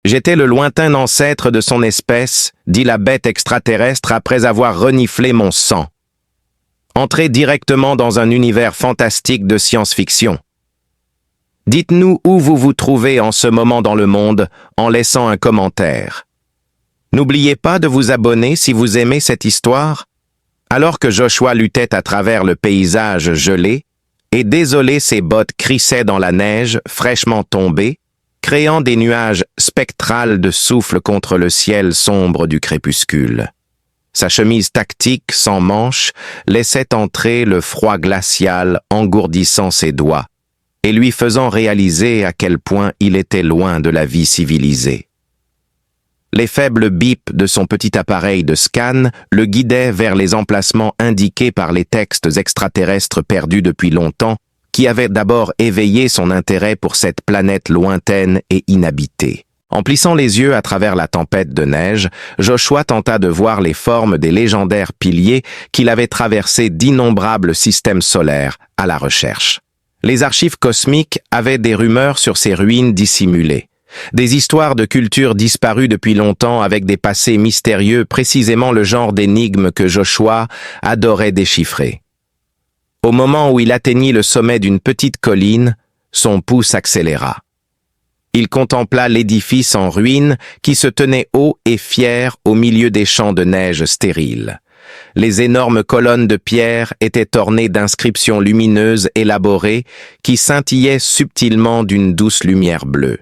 J'étais le lointain ancêtre de son espèce, dit la bête extraterrestre après avoir reniflé mon sang. Entrez directement dans un univers fantastique de science-fiction. Dites-nous où vous vous trouvez en ce moment dans le monde en laissant un commentaire. N'oubliez pas de vous abonner si vous aimez cette histoire. Alors que Joshua luttait à travers le paysage gelé, et désolé ses bottes crissaient dans la neige fraîchement tombée, créant des nuages spectrales de souffle contre le ciel sombre du crépuscule. Sa chemise tactique, sans manches, laissait entrer le froid glacial engourdissant ses doigts et lui faisant réaliser à quel point il était loin de la vie civilisée. Les faibles bips de son petit appareil de scan le guidaient vers les emplacements indiqués par les textes extraterrestres perdus depuis longtemps, qui avaient d'abord éveillé son intérêt pour cette planète lointaine et inhabitée. En plissant les yeux à travers la tempête de neige, Joshua tenta de voir les formes des légendaires piliers qu'il avait traversés d'innombrables systèmes solaires à la recherche. Les archives cosmiques avaient des rumeurs sur ces ruines dissimulées. Des histoires de cultures disparues depuis longtemps avec des passés mystérieux, précisément le genre d'énigmes que Joshua adorait déchiffrer. Au moment où il atteignit le sommet d'une petite colline, son pouls s'accéléra. Il contempla l'édifice en ruine qui se tenait haut et fier au milieu des champs de neige stériles. Les énormes colonnes de pierre étaient ornées d'inscriptions lumineuses élaborées qui scintillaient subtilement d'une douce lumière bleue.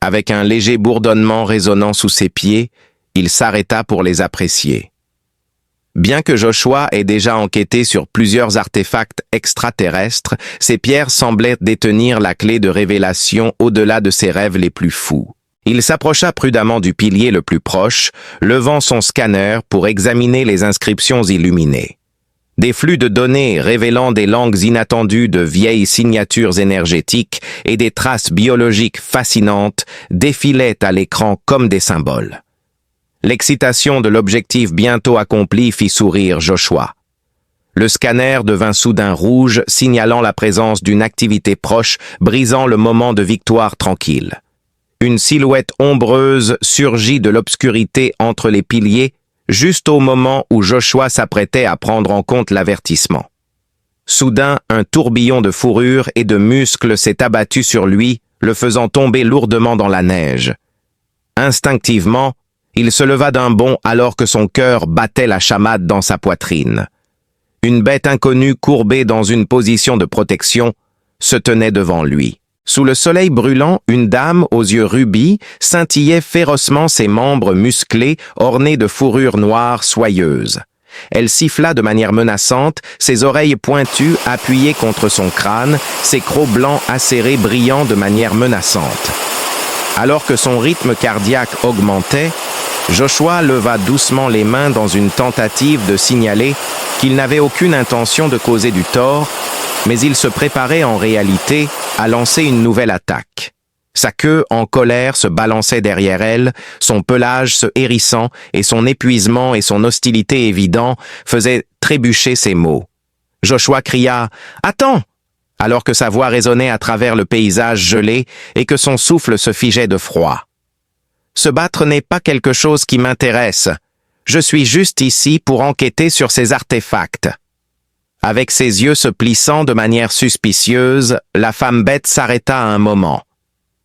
Avec un léger bourdonnement résonnant sous ses pieds, il s'arrêta pour les apprécier. Bien que Joshua ait déjà enquêté sur plusieurs artefacts extraterrestres, ces pierres semblaient détenir la clé de révélation au-delà de ses rêves les plus fous. Il s'approcha prudemment du pilier le plus proche, levant son scanner pour examiner les inscriptions illuminées. Des flux de données révélant des langues inattendues de vieilles signatures énergétiques et des traces biologiques fascinantes défilaient à l'écran comme des symboles. L'excitation de l'objectif bientôt accompli fit sourire Joshua. Le scanner devint soudain rouge, signalant la présence d'une activité proche, brisant le moment de victoire tranquille. Une silhouette ombreuse surgit de l'obscurité entre les piliers, juste au moment où Joshua s'apprêtait à prendre en compte l'avertissement. Soudain, un tourbillon de fourrure et de muscles s'est abattu sur lui, le faisant tomber lourdement dans la neige. Instinctivement, il se leva d'un bond alors que son cœur battait la chamade dans sa poitrine. Une bête inconnue courbée dans une position de protection se tenait devant lui. Sous le soleil brûlant, une dame aux yeux rubis scintillait férocement ses membres musclés ornés de fourrures noires soyeuses. Elle siffla de manière menaçante, ses oreilles pointues appuyées contre son crâne, ses crocs blancs acérés brillant de manière menaçante. Alors que son rythme cardiaque augmentait, Joshua leva doucement les mains dans une tentative de signaler qu'il n'avait aucune intention de causer du tort, mais il se préparait en réalité à lancer une nouvelle attaque. Sa queue en colère se balançait derrière elle, son pelage se hérissant et son épuisement et son hostilité évidents faisaient trébucher ses mots. Joshua cria « Attends !» alors que sa voix résonnait à travers le paysage gelé et que son souffle se figeait de froid. Se battre n'est pas quelque chose qui m'intéresse. Je suis juste ici pour enquêter sur ces artefacts. Avec ses yeux se plissant de manière suspicieuse, la femme bête s'arrêta un moment.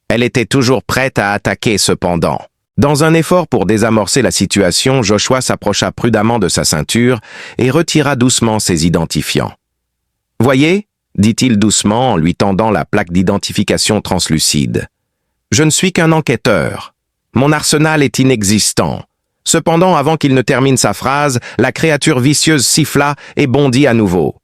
Elle était toujours prête à attaquer cependant. Dans un effort pour désamorcer la situation, Joshua s'approcha prudemment de sa ceinture et retira doucement ses identifiants. « Voyez ?» dit-il doucement en lui tendant la plaque d'identification translucide. « Je ne suis qu'un enquêteur. Mon arsenal est inexistant. » Cependant, avant qu'il ne termine sa phrase, la créature vicieuse siffla et bondit à nouveau.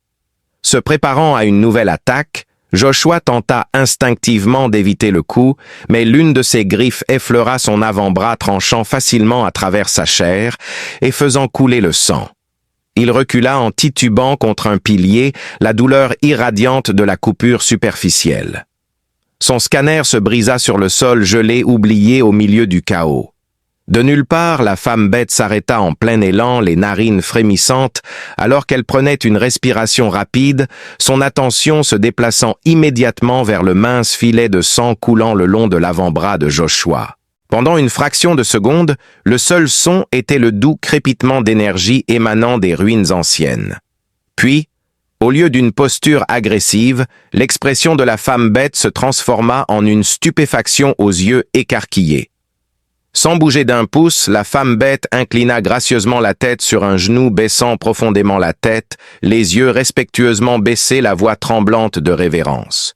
Se préparant à une nouvelle attaque, Joshua tenta instinctivement d'éviter le coup, mais l'une de ses griffes effleura son avant-bras tranchant facilement à travers sa chair et faisant couler le sang. Il recula en titubant contre un pilier, la douleur irradiante de la coupure superficielle. Son scanner se brisa sur le sol gelé oublié au milieu du chaos. De nulle part, la femme bête s'arrêta en plein élan, les narines frémissantes, alors qu'elle prenait une respiration rapide, son attention se déplaçant immédiatement vers le mince filet de sang coulant le long de l'avant-bras de Joshua. Pendant une fraction de seconde, le seul son était le doux crépitement d'énergie émanant des ruines anciennes. Puis, au lieu d'une posture agressive, l'expression de la femme bête se transforma en une stupéfaction aux yeux écarquillés. Sans bouger d'un pouce, la femme bête inclina gracieusement la tête sur un genou, baissant profondément la tête, les yeux respectueusement baissés, la voix tremblante de révérence.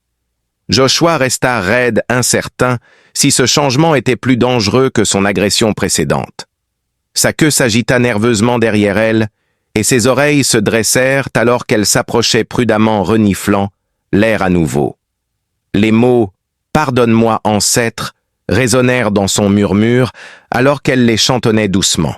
Joshua resta raide, incertain, si ce changement était plus dangereux que son agression précédente. Sa queue s'agita nerveusement derrière elle, et ses oreilles se dressèrent alors qu'elle s'approchait prudemment reniflant, l'air à nouveau. Les mots « Pardonne-moi, ancêtre » résonnèrent dans son murmure alors qu'elle les chantonnait doucement.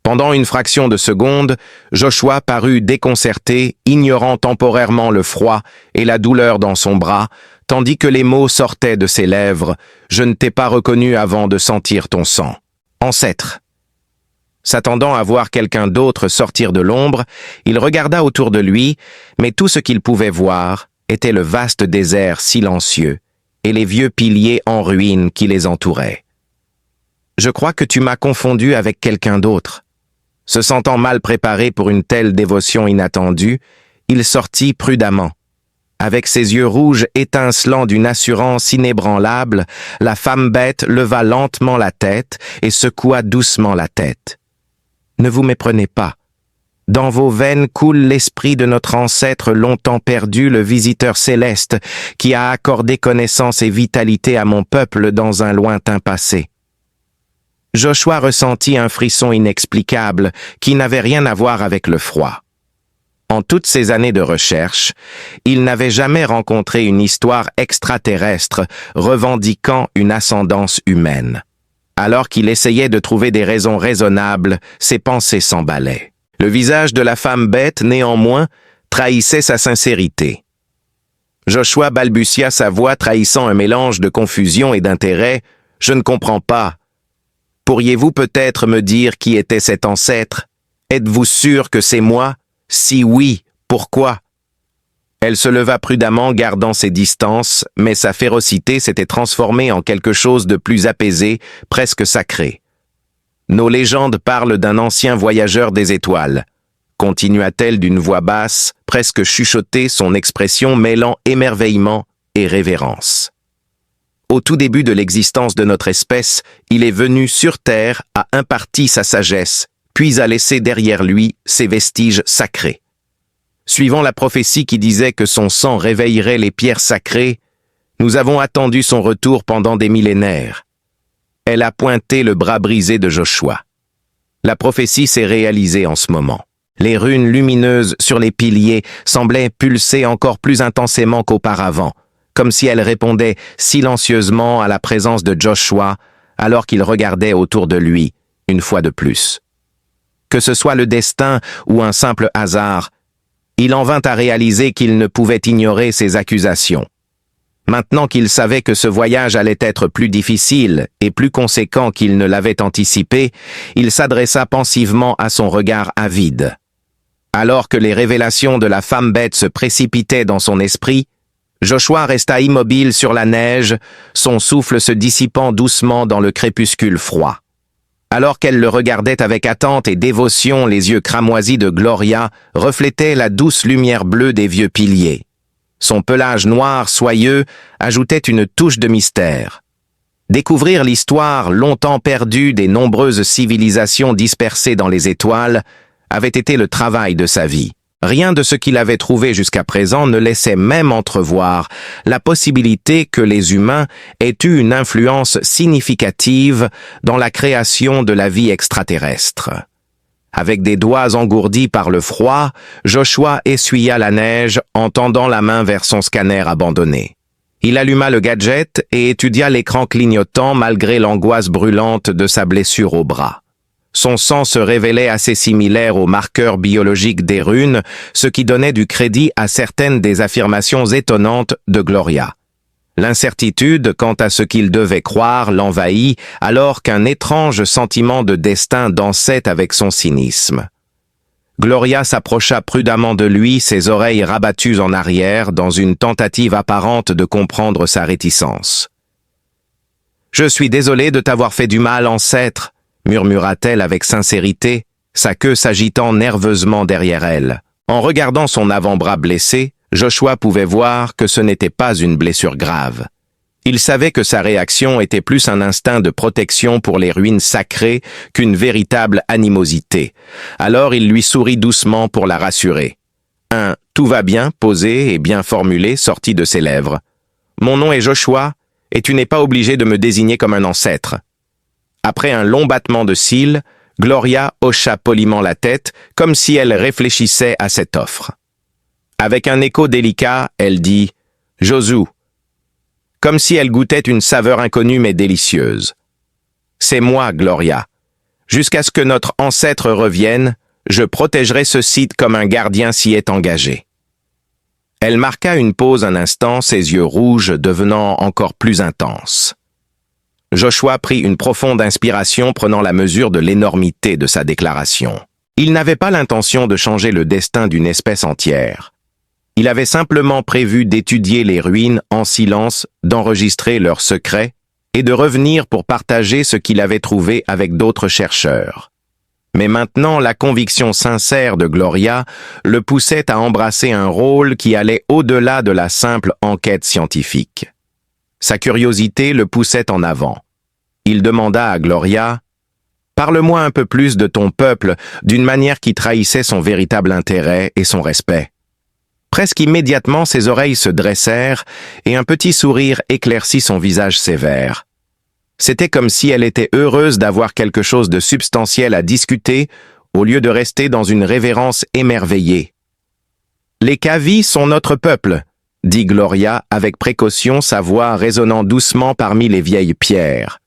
Pendant une fraction de seconde, Joshua parut déconcerté, ignorant temporairement le froid et la douleur dans son bras, tandis que les mots sortaient de ses lèvres « Je ne t'ai pas reconnu avant de sentir ton sang. Ancêtre !» S'attendant à voir quelqu'un d'autre sortir de l'ombre, il regarda autour de lui, mais tout ce qu'il pouvait voir était le vaste désert silencieux et les vieux piliers en ruine qui les entouraient. « Je crois que tu m'as confondu avec quelqu'un d'autre. » Se sentant mal préparé pour une telle dévotion inattendue, il sortit prudemment. Avec ses yeux rouges étincelants d'une assurance inébranlable, la femme bête leva lentement la tête et secoua doucement la tête. « Ne vous méprenez pas. Dans vos veines coule l'esprit de notre ancêtre longtemps perdu, le visiteur céleste, qui a accordé connaissance et vitalité à mon peuple dans un lointain passé. » Joshua ressentit un frisson inexplicable qui n'avait rien à voir avec le froid. En toutes ces années de recherche, il n'avait jamais rencontré une histoire extraterrestre revendiquant une ascendance humaine. Alors qu'il essayait de trouver des raisons raisonnables, ses pensées s'emballaient. Le visage de la femme bête, néanmoins, trahissait sa sincérité. Joshua balbutia, sa voix trahissant un mélange de confusion et d'intérêt. « Je ne comprends pas. Pourriez-vous peut-être me dire qui était cet ancêtre? Êtes-vous sûr que c'est moi? Si oui, pourquoi ?» Elle se leva prudemment, gardant ses distances, mais sa férocité s'était transformée en quelque chose de plus apaisé, presque sacré. Nos légendes parlent d'un ancien voyageur des étoiles, continua-t-elle d'une voix basse, presque chuchotée, son expression mêlant émerveillement et révérence. Au tout début de l'existence de notre espèce, il est venu sur Terre, a imparti sa sagesse, puis a laissé derrière lui ses vestiges sacrés. Suivant la prophétie qui disait que son sang réveillerait les pierres sacrées, nous avons attendu son retour pendant des millénaires. Elle a pointé le bras brisé de Joshua. La prophétie s'est réalisée en ce moment. Les runes lumineuses sur les piliers semblaient pulser encore plus intensément qu'auparavant, comme si elles répondaient silencieusement à la présence de Joshua alors qu'il regardait autour de lui, une fois de plus. Que ce soit le destin ou un simple hasard, il en vint à réaliser qu'il ne pouvait ignorer ces accusations. Maintenant qu'il savait que ce voyage allait être plus difficile et plus conséquent qu'il ne l'avait anticipé, il s'adressa pensivement à son regard avide. Alors que les révélations de la femme bête se précipitaient dans son esprit, Joshua resta immobile sur la neige, son souffle se dissipant doucement dans le crépuscule froid. Alors qu'elle le regardait avec attente et dévotion, les yeux cramoisis de Gloria reflétaient la douce lumière bleue des vieux piliers. Son pelage noir soyeux ajoutait une touche de mystère. Découvrir l'histoire longtemps perdue des nombreuses civilisations dispersées dans les étoiles avait été le travail de sa vie. Rien de ce qu'il avait trouvé jusqu'à présent ne laissait même entrevoir la possibilité que les humains aient eu une influence significative dans la création de la vie extraterrestre. Avec des doigts engourdis par le froid, Joshua essuya la neige en tendant la main vers son scanner abandonné. Il alluma le gadget et étudia l'écran clignotant malgré l'angoisse brûlante de sa blessure au bras. Son sang se révélait assez similaire aux marqueurs biologiques des runes, ce qui donnait du crédit à certaines des affirmations étonnantes de Gloria. L'incertitude quant à ce qu'il devait croire l'envahit alors qu'un étrange sentiment de destin dansait avec son cynisme. Gloria s'approcha prudemment de lui, ses oreilles rabattues en arrière dans une tentative apparente de comprendre sa réticence. Je suis désolée de t'avoir fait du mal, ancêtre, murmura-t-elle avec sincérité, sa queue s'agitant nerveusement derrière elle. En regardant son avant-bras blessé, Joshua pouvait voir que ce n'était pas une blessure grave. Il savait que sa réaction était plus un instinct de protection pour les ruines sacrées qu'une véritable animosité. Alors il lui sourit doucement pour la rassurer. Un « tout va bien » posé et bien formulé sortit de ses lèvres. « Mon nom est Joshua, et tu n'es pas obligé de me désigner comme un ancêtre. » Après un long battement de cils, Gloria hocha poliment la tête, comme si elle réfléchissait à cette offre. Avec un écho délicat, elle dit « Josu », comme si elle goûtait une saveur inconnue mais délicieuse. « C'est moi, Gloria. Jusqu'à ce que notre ancêtre revienne, je protégerai ce site comme un gardien s'y est engagé. » Elle marqua une pause un instant, ses yeux rouges devenant encore plus intenses. Joshua prit une profonde inspiration, prenant la mesure de l'énormité de sa déclaration. Il n'avait pas l'intention de changer le destin d'une espèce entière. Il avait simplement prévu d'étudier les ruines en silence, d'enregistrer leurs secrets et de revenir pour partager ce qu'il avait trouvé avec d'autres chercheurs. Mais maintenant, la conviction sincère de Gloria le poussait à embrasser un rôle qui allait au-delà de la simple enquête scientifique. Sa curiosité le poussait en avant. Il demanda à Gloria « Parle-moi un peu plus de ton peuple d'une manière qui trahissait son véritable intérêt et son respect. » Presque immédiatement, ses oreilles se dressèrent et un petit sourire éclaircit son visage sévère. C'était comme si elle était heureuse d'avoir quelque chose de substantiel à discuter au lieu de rester dans une révérence émerveillée. « Les Kavis sont notre peuple », dit Gloria avec précaution, sa voix résonnant doucement parmi les vieilles pierres.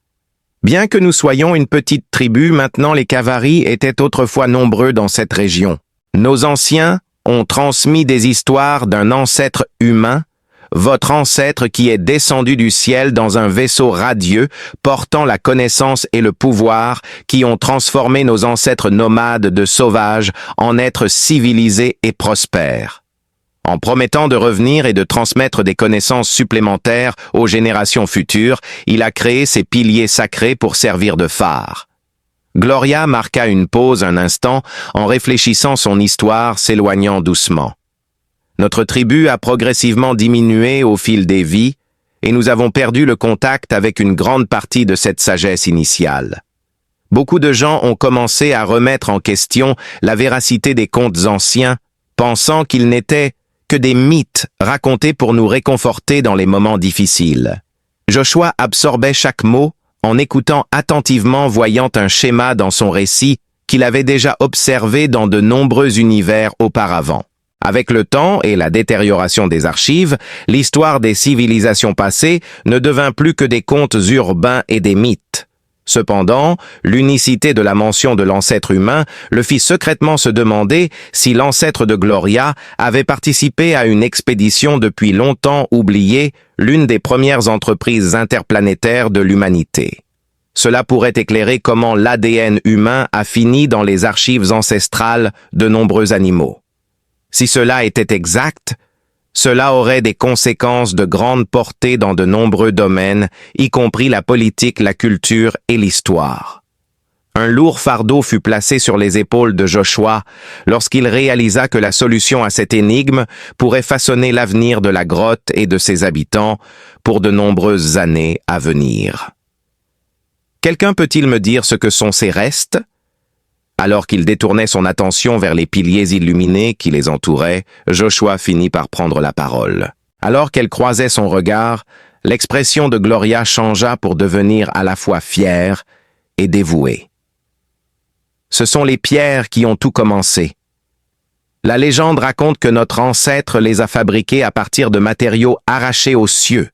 Bien que nous soyons une petite tribu, maintenant les Kavaris étaient autrefois nombreux dans cette région. Nos anciens ont transmis des histoires d'un ancêtre humain, votre ancêtre qui est descendu du ciel dans un vaisseau radieux portant la connaissance et le pouvoir qui ont transformé nos ancêtres nomades de sauvages en êtres civilisés et prospères. En promettant de revenir et de transmettre des connaissances supplémentaires aux générations futures, il a créé ces piliers sacrés pour servir de phare. Gloria marqua une pause un instant en réfléchissant son histoire, s'éloignant doucement. Notre tribu a progressivement diminué au fil des vies et nous avons perdu le contact avec une grande partie de cette sagesse initiale. Beaucoup de gens ont commencé à remettre en question la véracité des contes anciens, pensant qu'ils n'étaient que des mythes racontés pour nous réconforter dans les moments difficiles. Joshua absorbait chaque mot en écoutant attentivement, voyant un schéma dans son récit qu'il avait déjà observé dans de nombreux univers auparavant. Avec le temps et la détérioration des archives, l'histoire des civilisations passées ne devint plus que des contes urbains et des mythes. Cependant, l'unicité de la mention de l'ancêtre humain le fit secrètement se demander si l'ancêtre de Gloria avait participé à une expédition depuis longtemps oubliée, l'une des premières entreprises interplanétaires de l'humanité. Cela pourrait éclairer comment l'ADN humain a fini dans les archives ancestrales de nombreux animaux. Si cela était exact, cela aurait des conséquences de grande portée dans de nombreux domaines, y compris la politique, la culture et l'histoire. Un lourd fardeau fut placé sur les épaules de Joshua lorsqu'il réalisa que la solution à cette énigme pourrait façonner l'avenir de la grotte et de ses habitants pour de nombreuses années à venir. Quelqu'un peut-il me dire ce que sont ces restes ? Alors qu'il détournait son attention vers les piliers illuminés qui les entouraient, Joshua finit par prendre la parole. Alors qu'elle croisait son regard, l'expression de Gloria changea pour devenir à la fois fière et dévouée. Ce sont les pierres qui ont tout commencé. La légende raconte que notre ancêtre les a fabriquées à partir de matériaux arrachés aux cieux.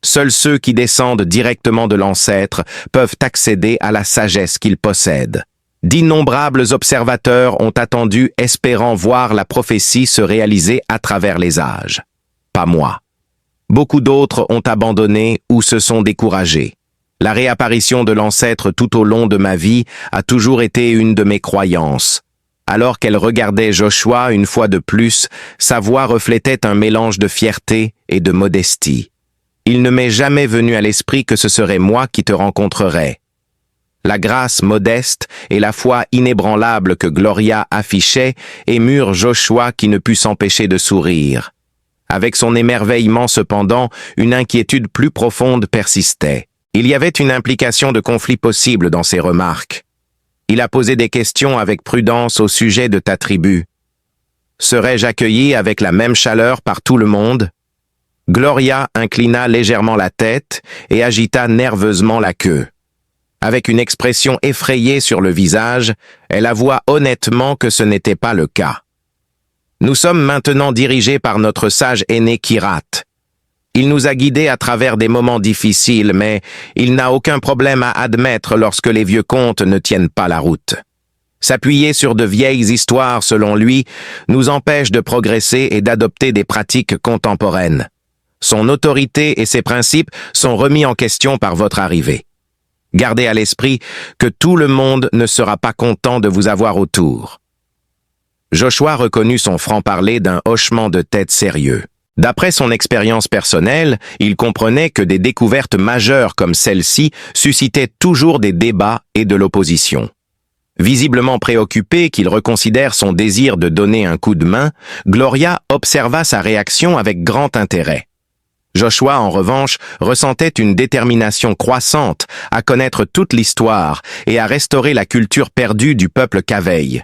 Seuls ceux qui descendent directement de l'ancêtre peuvent accéder à la sagesse qu'il possède. D'innombrables observateurs ont attendu, espérant voir la prophétie se réaliser à travers les âges. Pas moi. Beaucoup d'autres ont abandonné ou se sont découragés. La réapparition de l'ancêtre tout au long de ma vie a toujours été une de mes croyances. Alors qu'elle regardait Joshua une fois de plus, sa voix reflétait un mélange de fierté et de modestie. Il ne m'est jamais venu à l'esprit que ce serait moi qui te rencontrerais. » La grâce modeste et la foi inébranlable que Gloria affichait émurent Joshua qui ne put s'empêcher de sourire. Avec son émerveillement cependant, une inquiétude plus profonde persistait. Il y avait une implication de conflit possible dans ses remarques. Il a posé des questions avec prudence au sujet de ta tribu. Serais-je accueilli avec la même chaleur par tout le monde? Gloria inclina légèrement la tête et agita nerveusement la queue. Avec une expression effrayée sur le visage, elle avoua honnêtement que ce n'était pas le cas. Nous sommes maintenant dirigés par notre sage aîné Kirat. Il nous a guidés à travers des moments difficiles, mais il n'a aucun problème à admettre lorsque les vieux contes ne tiennent pas la route. S'appuyer sur de vieilles histoires, selon lui, nous empêche de progresser et d'adopter des pratiques contemporaines. Son autorité et ses principes sont remis en question par votre arrivée. Gardez à l'esprit que tout le monde ne sera pas content de vous avoir autour. Joshua reconnut son franc-parler d'un hochement de tête sérieux. D'après son expérience personnelle, il comprenait que des découvertes majeures comme celle-ci suscitaient toujours des débats et de l'opposition. Visiblement préoccupé qu'il reconsidère son désir de donner un coup de main, Gloria observa sa réaction avec grand intérêt. Joshua, en revanche, ressentait une détermination croissante à connaître toute l'histoire et à restaurer la culture perdue du peuple Kaveil.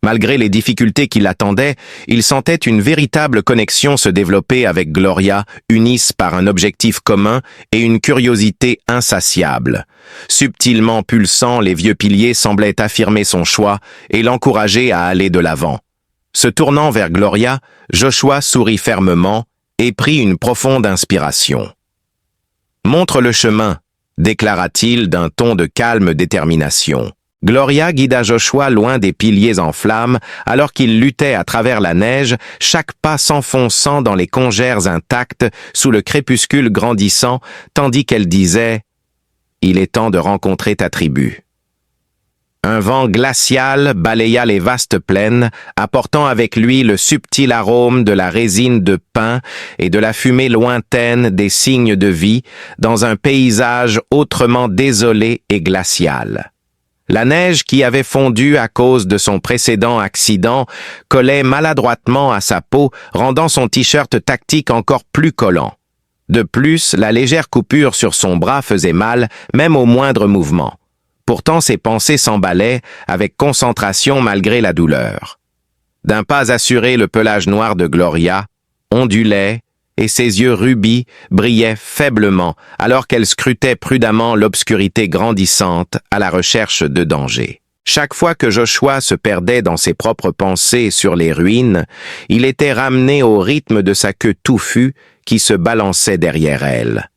Malgré les difficultés qui l'attendaient, il sentait une véritable connexion se développer avec Gloria, unis par un objectif commun et une curiosité insatiable. Subtilement pulsant, les vieux piliers semblaient affirmer son choix et l'encourager à aller de l'avant. Se tournant vers Gloria, Joshua sourit fermement et prit une profonde inspiration. « Montre le chemin », déclara-t-il d'un ton de calme détermination. Gloria guida Joshua loin des piliers en flammes, alors qu'il luttait à travers la neige, chaque pas s'enfonçant dans les congères intactes sous le crépuscule grandissant, tandis qu'elle disait « Il est temps de rencontrer ta tribu ». Un vent glacial balaya les vastes plaines, apportant avec lui le subtil arôme de la résine de pin et de la fumée lointaine des signes de vie, dans un paysage autrement désolé et glacial. La neige qui avait fondu à cause de son précédent accident collait maladroitement à sa peau, rendant son t-shirt tactique encore plus collant. De plus, la légère coupure sur son bras faisait mal, même au moindre mouvement. Pourtant, ses pensées s'emballaient avec concentration malgré la douleur. D'un pas assuré, le pelage noir de Gloria ondulait et ses yeux rubis brillaient faiblement alors qu'elle scrutait prudemment l'obscurité grandissante à la recherche de danger. Chaque fois que Joshua se perdait dans ses propres pensées sur les ruines, il était ramené au rythme de sa queue touffue qui se balançait derrière elle.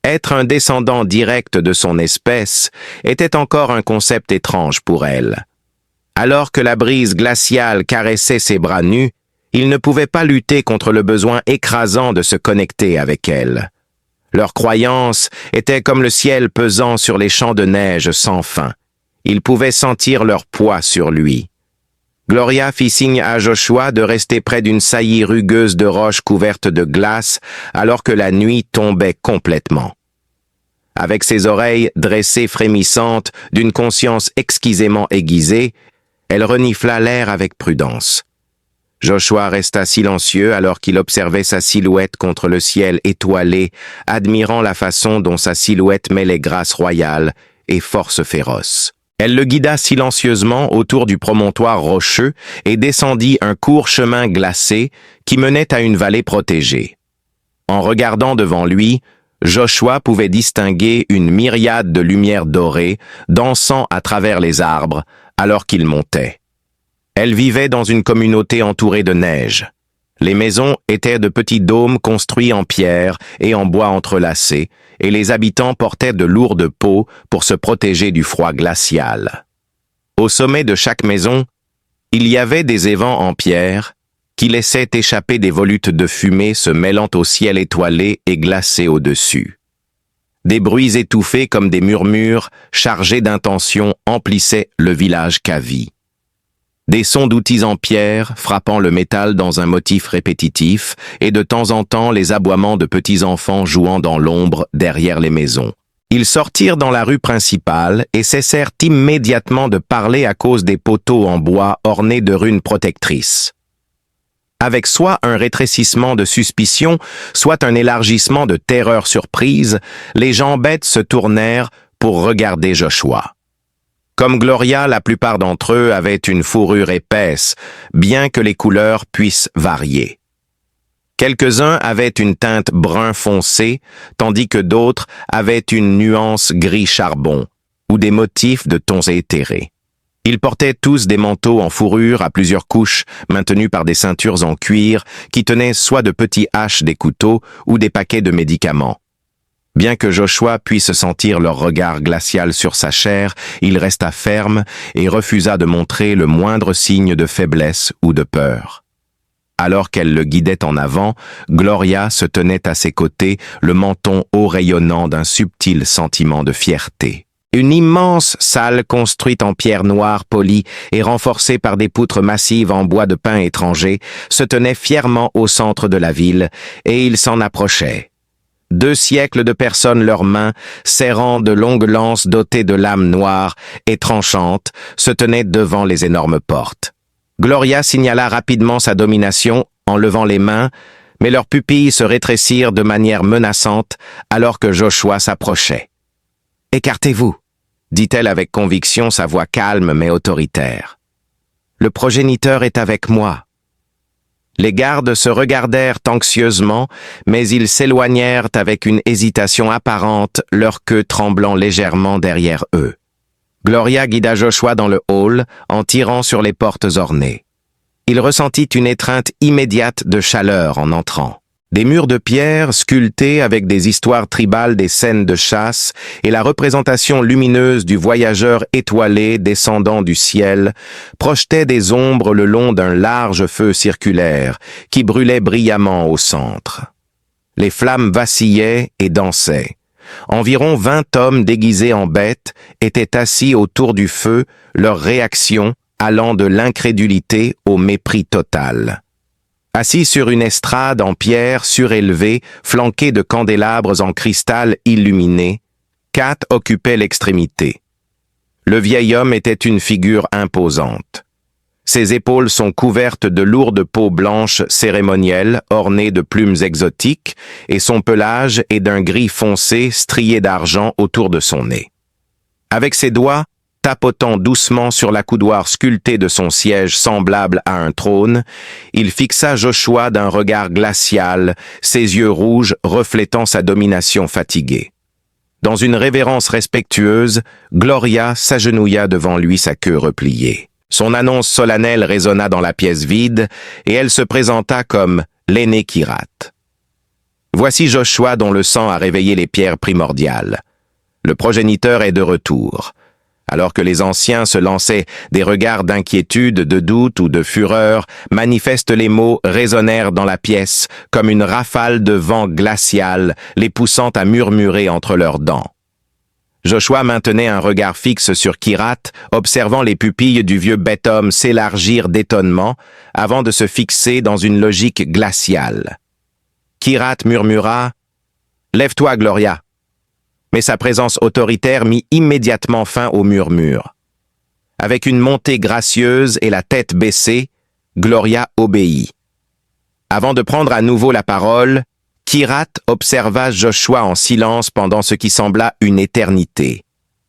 Être un descendant direct de son espèce était encore un concept étrange pour elle. Alors que la brise glaciale caressait ses bras nus, il ne pouvait pas lutter contre le besoin écrasant de se connecter avec elle. Leur croyance était comme le ciel pesant sur les champs de neige sans fin. Il pouvait sentir leur poids sur lui. Gloria fit signe à Joshua de rester près d'une saillie rugueuse de roches couvertes de glace alors que la nuit tombait complètement. Avec ses oreilles dressées frémissantes d'une conscience exquisément aiguisée, elle renifla l'air avec prudence. Joshua resta silencieux alors qu'il observait sa silhouette contre le ciel étoilé, admirant la façon dont sa silhouette mêlait grâce royale et force féroce. Elle le guida silencieusement autour du promontoire rocheux et descendit un court chemin glacé qui menait à une vallée protégée. En regardant devant lui, Joshua pouvait distinguer une myriade de lumières dorées dansant à travers les arbres alors qu'il montait. Elle vivait dans une communauté entourée de neige. Les maisons étaient de petits dômes construits en pierre et en bois entrelacés, et les habitants portaient de lourdes peaux pour se protéger du froid glacial. Au sommet de chaque maison, il y avait des évents en pierre qui laissaient échapper des volutes de fumée se mêlant au ciel étoilé et glacé au-dessus. Des bruits étouffés comme des murmures chargés d'intention emplissaient le village Kavi. Des sons d'outils en pierre frappant le métal dans un motif répétitif et de temps en temps les aboiements de petits enfants jouant dans l'ombre derrière les maisons. Ils sortirent dans la rue principale et cessèrent immédiatement de parler à cause des poteaux en bois ornés de runes protectrices. Avec soit un rétrécissement de suspicion, soit un élargissement de terreur surprise, les gens bêtes se tournèrent pour regarder Joshua. Comme Gloria, la plupart d'entre eux avaient une fourrure épaisse, bien que les couleurs puissent varier. Quelques-uns avaient une teinte brun foncé, tandis que d'autres avaient une nuance gris charbon, ou des motifs de tons éthérés. Ils portaient tous des manteaux en fourrure à plusieurs couches, maintenus par des ceintures en cuir, qui tenaient soit de petits haches des couteaux ou des paquets de médicaments. Bien que Joshua puisse sentir leur regard glacial sur sa chair, il resta ferme et refusa de montrer le moindre signe de faiblesse ou de peur. Alors qu'elle le guidait en avant, Gloria se tenait à ses côtés, le menton haut rayonnant d'un subtil sentiment de fierté. Une immense salle construite en pierre noire polie et renforcée par des poutres massives en bois de pin étranger se tenait fièrement au centre de la ville, et ils s'en approchaient. 2 siècles de personnes leurs mains, serrant de longues lances dotées de lames noires et tranchantes, se tenaient devant les énormes portes. Gloria signala rapidement sa domination en levant les mains, mais leurs pupilles se rétrécirent de manière menaçante alors que Joshua s'approchait. « Écartez-vous », dit-elle avec conviction, sa voix calme mais autoritaire. « Le progéniteur est avec moi. » Les gardes se regardèrent anxieusement, mais ils s'éloignèrent avec une hésitation apparente, leur queue tremblant légèrement derrière eux. Gloria guida Joshua dans le hall, en tirant sur les portes ornées. Il ressentit une étreinte immédiate de chaleur en entrant. Des murs de pierre sculptés avec des histoires tribales des scènes de chasse et la représentation lumineuse du voyageur étoilé descendant du ciel projetaient des ombres le long d'un large feu circulaire qui brûlait brillamment au centre. Les flammes vacillaient et dansaient. Environ 20 hommes déguisés en bêtes étaient assis autour du feu, leur réaction allant de l'incrédulité au mépris total. Assis sur une estrade en pierre surélevée, flanquée de candélabres en cristal illuminé, Kat occupait l'extrémité. Le vieil homme était une figure imposante. Ses épaules sont couvertes de lourdes peaux blanches cérémonielles ornées de plumes exotiques et son pelage est d'un gris foncé strié d'argent autour de son nez. Avec ses doigts, tapotant doucement sur la coudoir sculptée de son siège semblable à un trône, il fixa Joshua d'un regard glacial, ses yeux rouges reflétant sa domination fatiguée. Dans une révérence respectueuse, Gloria s'agenouilla devant lui, sa queue repliée. Son annonce solennelle résonna dans la pièce vide, et elle se présenta comme l'aîné Kyrat. Voici Joshua dont le sang a réveillé les pierres primordiales. Le progéniteur est de retour. Alors que les anciens se lançaient des regards d'inquiétude, de doute ou de fureur, manifestes les mots résonnèrent dans la pièce, comme une rafale de vent glacial, les poussant à murmurer entre leurs dents. Joshua maintenait un regard fixe sur Kyrat, observant les pupilles du vieux bête homme s'élargir d'étonnement, avant de se fixer dans une logique glaciale. Kyrat murmura « Lève-toi, Gloria !» Mais sa présence autoritaire mit immédiatement fin au murmure. Avec une montée gracieuse et la tête baissée, Gloria obéit. Avant de prendre à nouveau la parole, Kyrat observa Joshua en silence pendant ce qui sembla une éternité.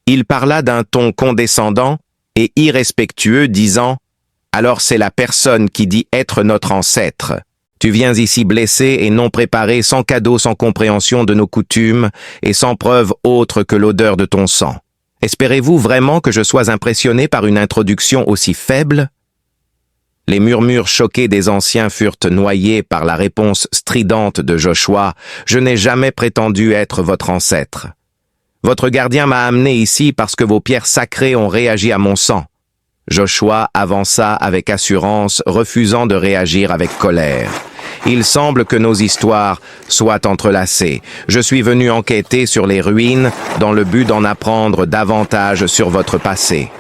Il parla d'un ton condescendant et irrespectueux, disant « Alors c'est la personne qui dit être notre ancêtre. Tu viens ici blessé et non préparé, sans cadeau, sans compréhension de nos coutumes et sans preuve autre que l'odeur de ton sang. Espérez-vous vraiment que je sois impressionné par une introduction aussi faible ?» Les murmures choqués des anciens furent noyés par la réponse stridente de Joshua « Je n'ai jamais prétendu être votre ancêtre. Votre gardien m'a amené ici parce que vos pierres sacrées ont réagi à mon sang. » Joshua avança avec assurance, refusant de réagir avec colère. « Il semble que nos histoires soient entrelacées. Je suis venu enquêter sur les ruines dans le but d'en apprendre davantage sur votre passé.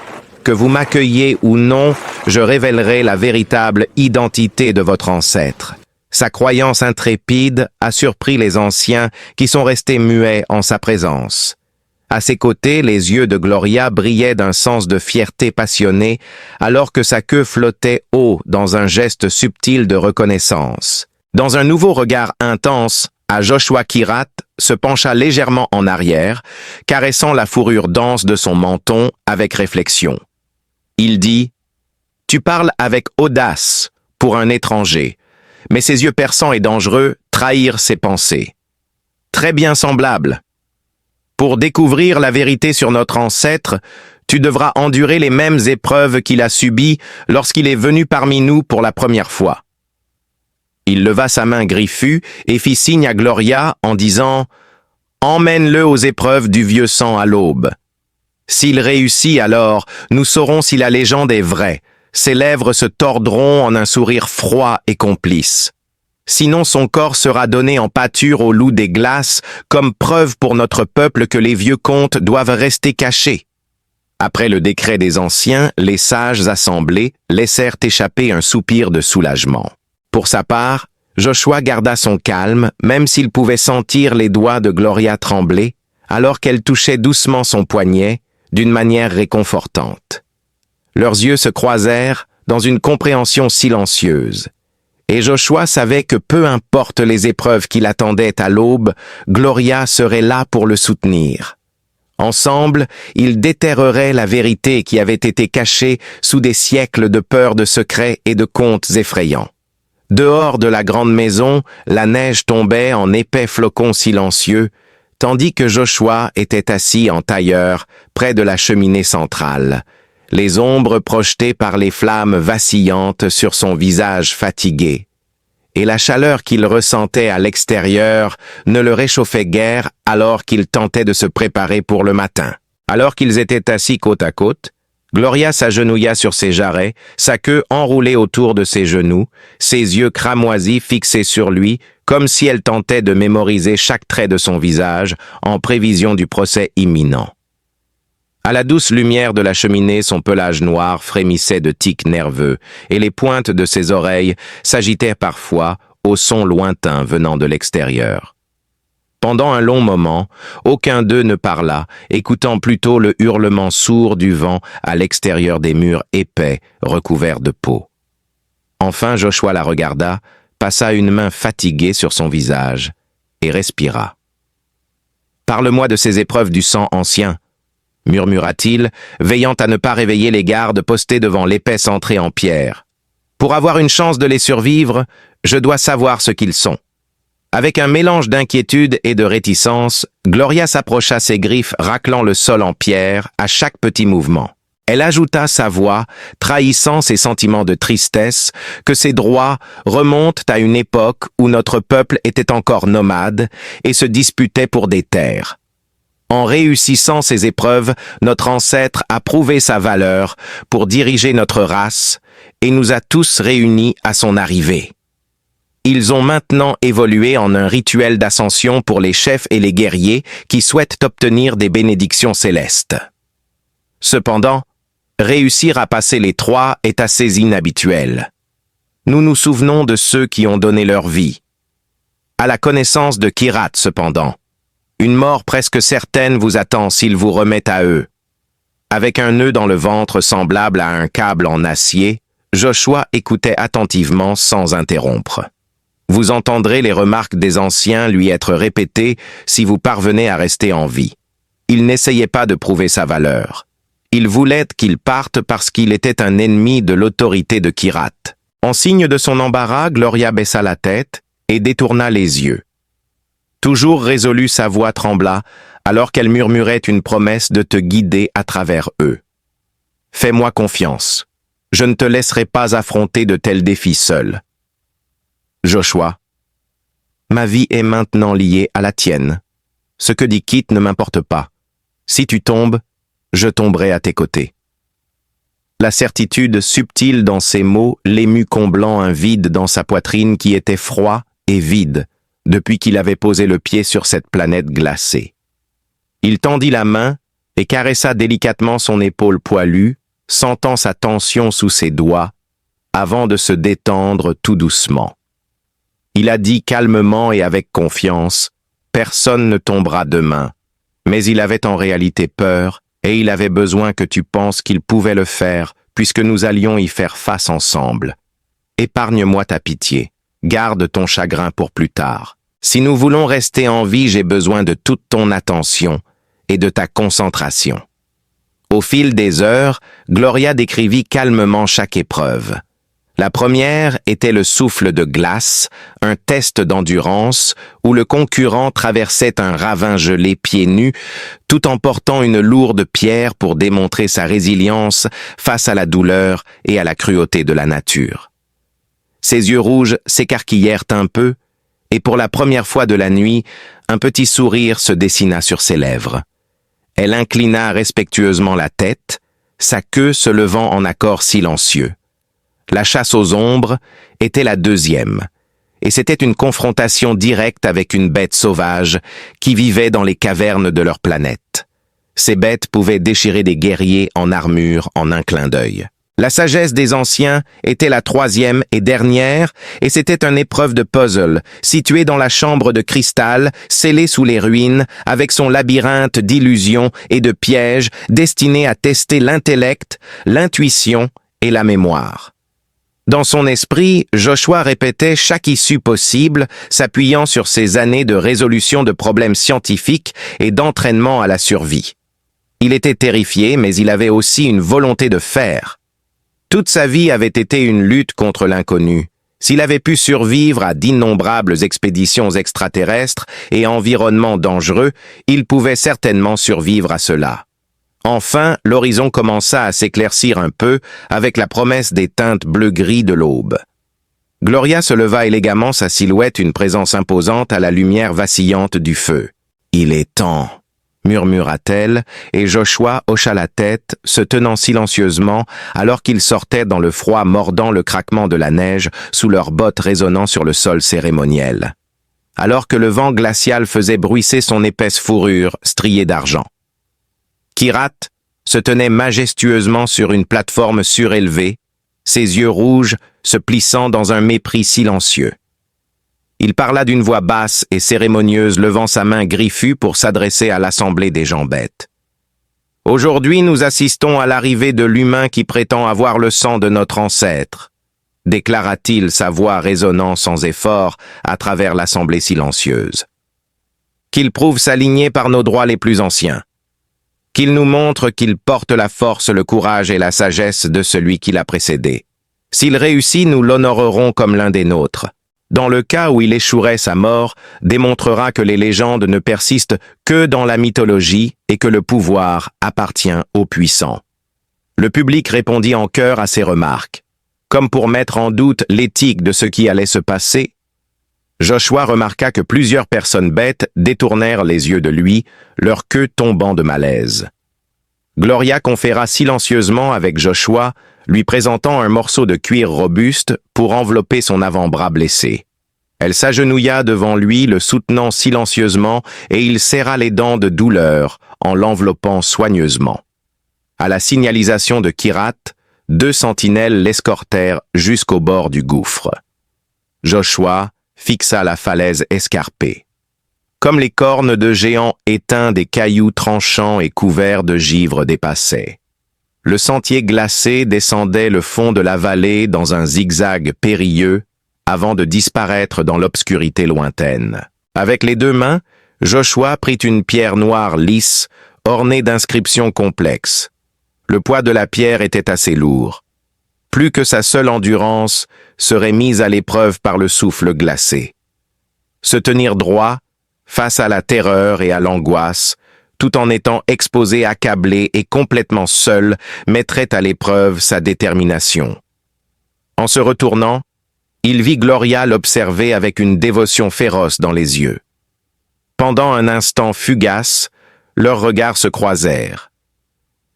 Que vous m'accueilliez ou non, je révélerai la véritable identité de votre ancêtre. Sa croyance intrépide a surpris les anciens qui sont restés muets en sa présence. À ses côtés, les yeux de Gloria brillaient d'un sens de fierté passionnée, alors que sa queue flottait haut dans un geste subtil de reconnaissance. Dans un nouveau regard intense, Joshua Kirat se pencha légèrement en arrière, caressant la fourrure dense de son menton avec réflexion. Il dit « Tu parles avec audace pour un étranger, mais ses yeux perçants et dangereux trahirent ses pensées. Très bien semblable. Pour découvrir la vérité sur notre ancêtre, tu devras endurer les mêmes épreuves qu'il a subies lorsqu'il est venu parmi nous pour la première fois. » Il leva sa main griffue et fit signe à Gloria en disant « Emmène-le aux épreuves du vieux sang à l'aube. S'il réussit alors, nous saurons si la légende est vraie. Ses lèvres se tordront en un sourire froid et complice. Sinon son corps sera donné en pâture au loup des glaces, comme preuve pour notre peuple que les vieux contes doivent rester cachés. » Après le décret des anciens, les sages assemblés laissèrent échapper un soupir de soulagement. Pour sa part, Joshua garda son calme, même s'il pouvait sentir les doigts de Gloria trembler, alors qu'elle touchait doucement son poignet, d'une manière réconfortante. Leurs yeux se croisèrent dans une compréhension silencieuse, et Joshua savait que peu importe les épreuves qui l'attendaient à l'aube, Gloria serait là pour le soutenir. Ensemble, ils déterreraient la vérité qui avait été cachée sous des siècles de peurs de secrets et de contes effrayants. Dehors de la grande maison, la neige tombait en épais flocons silencieux, tandis que Joshua était assis en tailleur près de la cheminée centrale, les ombres projetées par les flammes vacillantes sur son visage fatigué. Et la chaleur qu'il ressentait à l'extérieur ne le réchauffait guère alors qu'il tentait de se préparer pour le matin. Alors qu'ils étaient assis côte à côte, Gloria s'agenouilla sur ses jarrets, sa queue enroulée autour de ses genoux, ses yeux cramoisis fixés sur lui, comme si elle tentait de mémoriser chaque trait de son visage en prévision du procès imminent. À la douce lumière de la cheminée, son pelage noir frémissait de tics nerveux, et les pointes de ses oreilles s'agitaient parfois au son lointain venant de l'extérieur. Pendant un long moment, aucun d'eux ne parla, écoutant plutôt le hurlement sourd du vent à l'extérieur des murs épais recouverts de peau. Enfin Joshua la regarda, passa une main fatiguée sur son visage et respira. « Parle-moi de ces épreuves du sang ancien, » murmura-t-il, veillant à ne pas réveiller les gardes postés devant l'épaisse entrée en pierre. « Pour avoir une chance de les survivre, je dois savoir ce qu'ils sont. » Avec un mélange d'inquiétude et de réticence, Gloria s'approcha ses griffes raclant le sol en pierre à chaque petit mouvement. Elle ajouta sa voix, trahissant ses sentiments de tristesse, que ses droits remontent à une époque où notre peuple était encore nomade et se disputait pour des terres. En réussissant ces épreuves, notre ancêtre a prouvé sa valeur pour diriger notre race et nous a tous réunis à son arrivée. Ils ont maintenant évolué en un rituel d'ascension pour les chefs et les guerriers qui souhaitent obtenir des bénédictions célestes. Cependant, réussir à passer les 3 est assez inhabituel. Nous nous souvenons de ceux qui ont donné leur vie. À la connaissance de Kirat, cependant, une mort presque certaine vous attend s'il vous remet à eux. Avec un nœud dans le ventre semblable à un câble en acier, Joshua écoutait attentivement sans interrompre. Vous entendrez les remarques des anciens lui être répétées si vous parvenez à rester en vie. Il n'essayait pas de prouver sa valeur. Il voulait qu'il parte parce qu'il était un ennemi de l'autorité de Kirat. En signe de son embarras, Gloria baissa la tête et détourna les yeux. Toujours résolue, sa voix trembla alors qu'elle murmurait une promesse de te guider à travers eux. « Fais-moi confiance. Je ne te laisserai pas affronter de tels défis seul. » Joshua, ma vie est maintenant liée à la tienne. Ce que dit Kit ne m'importe pas. Si tu tombes, je tomberai à tes côtés. La certitude subtile dans ces mots l'émut, comblant un vide dans sa poitrine qui était froid et vide depuis qu'il avait posé le pied sur cette planète glacée. Il tendit la main et caressa délicatement son épaule poilue, sentant sa tension sous ses doigts, avant de se détendre tout doucement. Il a dit calmement et avec confiance, « Personne ne tombera demain », mais il avait en réalité peur, et il avait besoin que tu penses qu'il pouvait le faire, puisque nous allions y faire face ensemble. Épargne-moi ta pitié, garde ton chagrin pour plus tard. Si nous voulons rester en vie, j'ai besoin de toute ton attention et de ta concentration. Au fil des heures, Gloria décrivit calmement chaque épreuve. La première était le souffle de glace, un test d'endurance où le concurrent traversait un ravin gelé pieds nus tout en portant une lourde pierre pour démontrer sa résilience face à la douleur et à la cruauté de la nature. Ses yeux rouges s'écarquillèrent un peu et pour la première fois de la nuit, un petit sourire se dessina sur ses lèvres. Elle inclina respectueusement la tête, sa queue se levant en accord silencieux. La chasse aux ombres était la deuxième, et c'était une confrontation directe avec une bête sauvage qui vivait dans les cavernes de leur planète. Ces bêtes pouvaient déchirer des guerriers en armure en un clin d'œil. La sagesse des anciens était la troisième et dernière, et c'était une épreuve de puzzle, située dans la chambre de cristal, scellée sous les ruines, avec son labyrinthe d'illusions et de pièges destinés à tester l'intellect, l'intuition et la mémoire. Dans son esprit, Joshua répétait chaque issue possible, s'appuyant sur ses années de résolution de problèmes scientifiques et d'entraînement à la survie. Il était terrifié, mais il avait aussi une volonté de faire. Toute sa vie avait été une lutte contre l'inconnu. S'il avait pu survivre à d'innombrables expéditions extraterrestres et environnements dangereux, il pouvait certainement survivre à cela. Enfin, l'horizon commença à s'éclaircir un peu avec la promesse des teintes bleu-gris de l'aube. Gloria se leva élégamment, sa silhouette une présence imposante à la lumière vacillante du feu. « Il est temps », murmura-t-elle, et Joshua hocha la tête, se tenant silencieusement alors qu'ils sortaient dans le froid mordant le craquement de la neige sous leurs bottes résonnant sur le sol cérémoniel. Alors que le vent glacial faisait bruisser son épaisse fourrure striée d'argent. Kirat se tenait majestueusement sur une plateforme surélevée, ses yeux rouges se plissant dans un mépris silencieux. Il parla d'une voix basse et cérémonieuse, levant sa main griffue pour s'adresser à l'assemblée des gens bêtes. « Aujourd'hui, nous assistons à l'arrivée de l'humain qui prétend avoir le sang de notre ancêtre, » déclara-t-il, sa voix résonnant sans effort à travers l'assemblée silencieuse. « Qu'il prouve sa lignée par nos droits les plus anciens. Qu'il nous montre qu'il porte la force, le courage et la sagesse de celui qui l'a précédé. S'il réussit, nous l'honorerons comme l'un des nôtres. Dans le cas où il échouerait, sa mort démontrera que les légendes ne persistent que dans la mythologie et que le pouvoir appartient aux puissants. » Le public répondit en chœur à ces remarques. Comme pour mettre en doute l'éthique de ce qui allait se passer, Joshua remarqua que plusieurs personnes bêtes détournèrent les yeux de lui, leur queue tombant de malaise. Gloria conféra silencieusement avec Joshua, lui présentant un morceau de cuir robuste pour envelopper son avant-bras blessé. Elle s'agenouilla devant lui, le soutenant silencieusement, et il serra les dents de douleur en l'enveloppant soigneusement. À la signalisation de Kirat, 2 sentinelles l'escortèrent jusqu'au bord du gouffre. Joshua fixa la falaise escarpée. Comme les cornes de géants éteints, des cailloux tranchants et couverts de givre dépassaient. Le sentier glacé descendait le fond de la vallée dans un zigzag périlleux avant de disparaître dans l'obscurité lointaine. Avec les 2 mains, Joshua prit une pierre noire lisse, ornée d'inscriptions complexes. Le poids de la pierre était assez lourd. Plus que sa seule endurance serait mise à l'épreuve par le souffle glacé. Se tenir droit, face à la terreur et à l'angoisse, tout en étant exposé, accablé et complètement seul, mettrait à l'épreuve sa détermination. En se retournant, il vit Gloria l'observer avec une dévotion féroce dans les yeux. Pendant un instant fugace, leurs regards se croisèrent.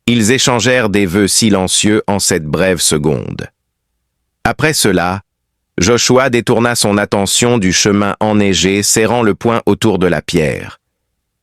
Ils échangèrent des vœux silencieux en cette brève seconde. Après cela, Joshua détourna son attention du chemin enneigé, serrant le poing autour de la pierre.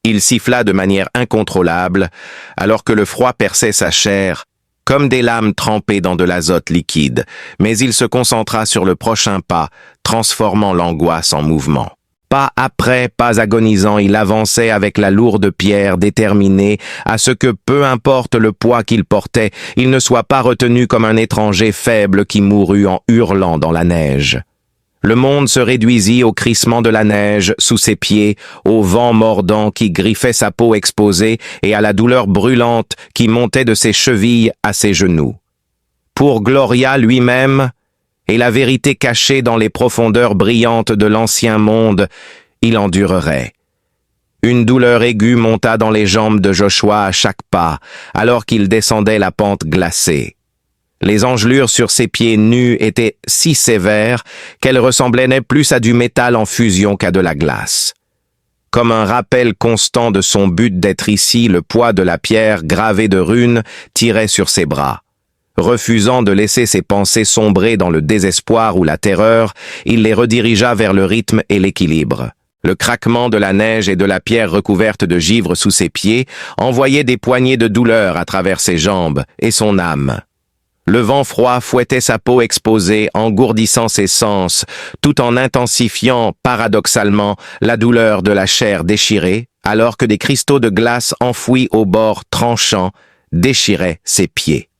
Il siffla de manière incontrôlable, alors que le froid perçait sa chair, comme des lames trempées dans de l'azote liquide, mais il se concentra sur le prochain pas, transformant l'angoisse en mouvement. Pas après, pas agonisant, il avançait avec la lourde pierre, déterminé à ce que, peu importe le poids qu'il portait, il ne soit pas retenu comme un étranger faible qui mourut en hurlant dans la neige. Le monde se réduisit au crissement de la neige sous ses pieds, au vent mordant qui griffait sa peau exposée et à la douleur brûlante qui montait de ses chevilles à ses genoux. Pour Gloria lui-même, et la vérité cachée dans les profondeurs brillantes de l'ancien monde, il endurerait. Une douleur aiguë monta dans les jambes de Joshua à chaque pas, alors qu'il descendait la pente glacée. Les engelures sur ses pieds nus étaient si sévères qu'elles ressemblaient plus à du métal en fusion qu'à de la glace. Comme un rappel constant de son but d'être ici, le poids de la pierre gravée de runes tirait sur ses bras. Refusant de laisser ses pensées sombrer dans le désespoir ou la terreur, il les redirigea vers le rythme et l'équilibre. Le craquement de la neige et de la pierre recouverte de givre sous ses pieds envoyait des poignées de douleur à travers ses jambes et son âme. Le vent froid fouettait sa peau exposée, engourdissant ses sens, tout en intensifiant, paradoxalement, la douleur de la chair déchirée, alors que des cristaux de glace enfouis au bord tranchant déchiraient ses pieds.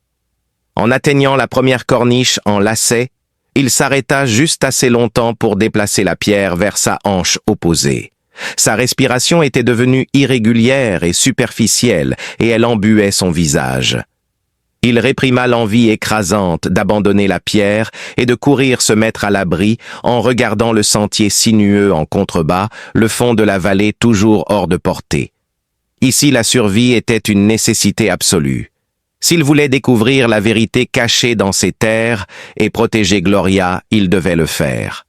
En atteignant la première corniche en lacet, il s'arrêta juste assez longtemps pour déplacer la pierre vers sa hanche opposée. Sa respiration était devenue irrégulière et superficielle, et elle embuait son visage. Il réprima l'envie écrasante d'abandonner la pierre et de courir se mettre à l'abri en regardant le sentier sinueux en contrebas, le fond de la vallée toujours hors de portée. Ici, la survie était une nécessité absolue. S'il voulait découvrir la vérité cachée dans ces terres et protéger Gloria, il devait le faire.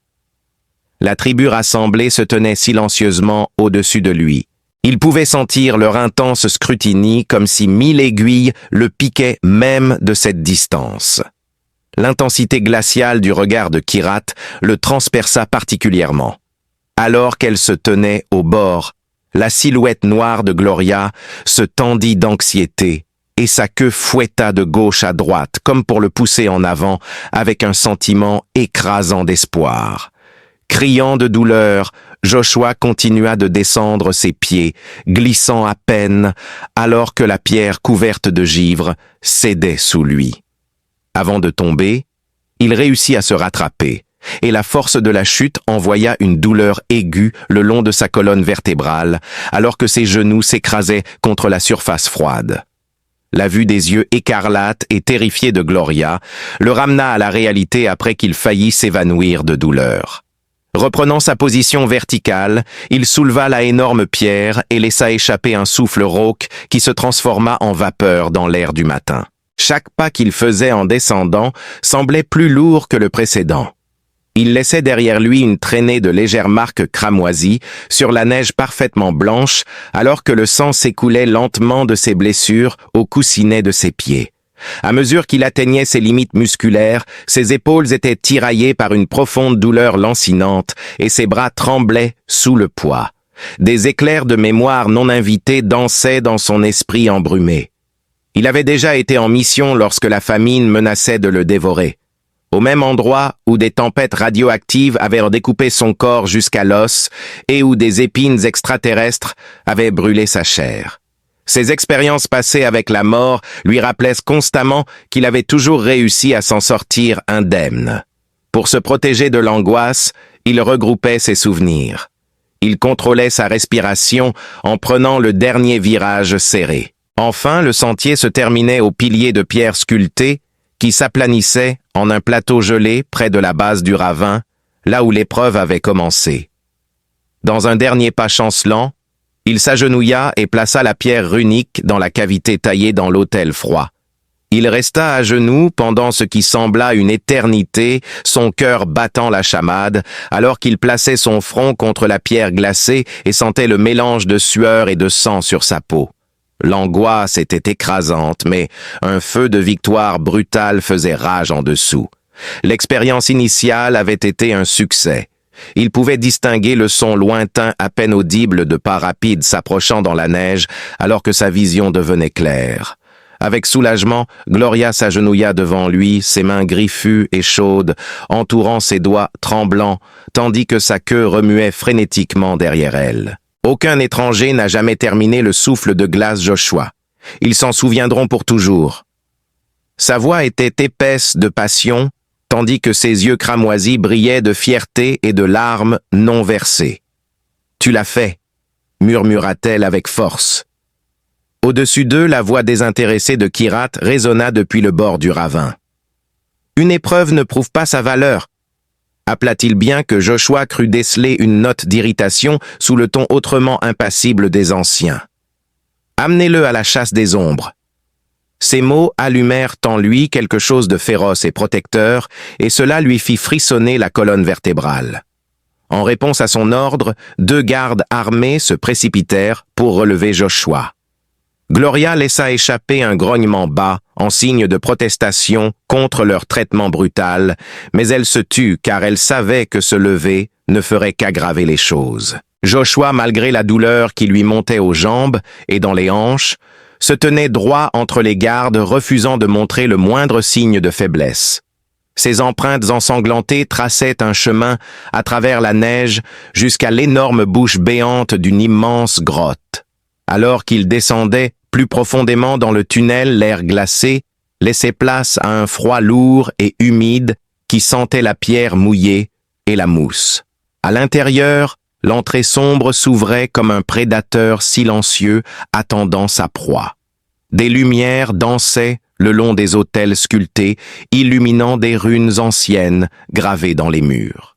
La tribu rassemblée se tenait silencieusement au-dessus de lui. Il pouvait sentir leur intense scrutini comme si 1000 aiguilles le piquaient même de cette distance. L'intensité glaciale du regard de Kirat le transperça particulièrement. Alors qu'elle se tenait au bord, la silhouette noire de Gloria se tendit d'anxiété et sa queue fouetta de gauche à droite comme pour le pousser en avant avec un sentiment écrasant d'espoir. Criant de douleur, Joshua continua de descendre ses pieds, glissant à peine, alors que la pierre couverte de givre cédait sous lui. Avant de tomber, il réussit à se rattraper, et la force de la chute envoya une douleur aiguë le long de sa colonne vertébrale, alors que ses genoux s'écrasaient contre la surface froide. La vue des yeux écarlates et terrifiés de Gloria le ramena à la réalité après qu'il faillit s'évanouir de douleur. Reprenant sa position verticale, il souleva la énorme pierre et laissa échapper un souffle rauque qui se transforma en vapeur dans l'air du matin. Chaque pas qu'il faisait en descendant semblait plus lourd que le précédent. Il laissait derrière lui une traînée de légères marques cramoisies sur la neige parfaitement blanche, alors que le sang s'écoulait lentement de ses blessures au coussinet de ses pieds. À mesure qu'il atteignait ses limites musculaires, ses épaules étaient tiraillées par une profonde douleur lancinante et ses bras tremblaient sous le poids. Des éclairs de mémoire non invités dansaient dans son esprit embrumé. Il avait déjà été en mission lorsque la famine menaçait de le dévorer. Au même endroit où des tempêtes radioactives avaient redécoupé son corps jusqu'à l'os et où des épines extraterrestres avaient brûlé sa chair. Ses expériences passées avec la mort lui rappelaient constamment qu'il avait toujours réussi à s'en sortir indemne. Pour se protéger de l'angoisse, il regroupait ses souvenirs. Il contrôlait sa respiration en prenant le dernier virage serré. Enfin, le sentier se terminait au pilier de pierre sculpté qui s'aplanissait en un plateau gelé près de la base du ravin, là où l'épreuve avait commencé. Dans un dernier pas chancelant, il s'agenouilla et plaça la pierre runique dans la cavité taillée dans l'autel froid. Il resta à genoux pendant ce qui sembla une éternité, son cœur battant la chamade, alors qu'il plaçait son front contre la pierre glacée et sentait le mélange de sueur et de sang sur sa peau. L'angoisse était écrasante, mais un feu de victoire brutale faisait rage en dessous. L'expérience initiale avait été un succès. Il pouvait distinguer le son lointain à peine audible de pas rapides s'approchant dans la neige alors que sa vision devenait claire. Avec soulagement, Gloria s'agenouilla devant lui, ses mains griffues et chaudes, entourant ses doigts tremblants, tandis que sa queue remuait frénétiquement derrière elle. Aucun étranger n'a jamais terminé le souffle de glace Joshua. Ils s'en souviendront pour toujours. Sa voix était épaisse de passion, tandis que ses yeux cramoisis brillaient de fierté et de larmes non versées. « Tu l'as fait », murmura-t-elle avec force. Au-dessus d'eux, la voix désintéressée de Kirat résonna depuis le bord du ravin. « Une épreuve ne prouve pas sa valeur », appela-t-il bien que Joshua crut déceler une note d'irritation sous le ton autrement impassible des anciens. « Amenez-le à la chasse des ombres. » Ces mots allumèrent en lui quelque chose de féroce et protecteur, et cela lui fit frissonner la colonne vertébrale. En réponse à son ordre, 2 gardes armés se précipitèrent pour relever Joshua. Gloria laissa échapper un grognement bas en signe de protestation contre leur traitement brutal, mais elle se tut car elle savait que se lever ne ferait qu'aggraver les choses. Joshua, malgré la douleur qui lui montait aux jambes et dans les hanches, se tenait droit entre les gardes, refusant de montrer le moindre signe de faiblesse. Ses empreintes ensanglantées traçaient un chemin à travers la neige jusqu'à l'énorme bouche béante d'une immense grotte. Alors qu'il descendait plus profondément dans le tunnel, l'air glacé laissait place à un froid lourd et humide qui sentait la pierre mouillée et la mousse. À l'intérieur, l'entrée sombre s'ouvrait comme un prédateur silencieux attendant sa proie. Des lumières dansaient le long des autels sculptés, illuminant des runes anciennes gravées dans les murs.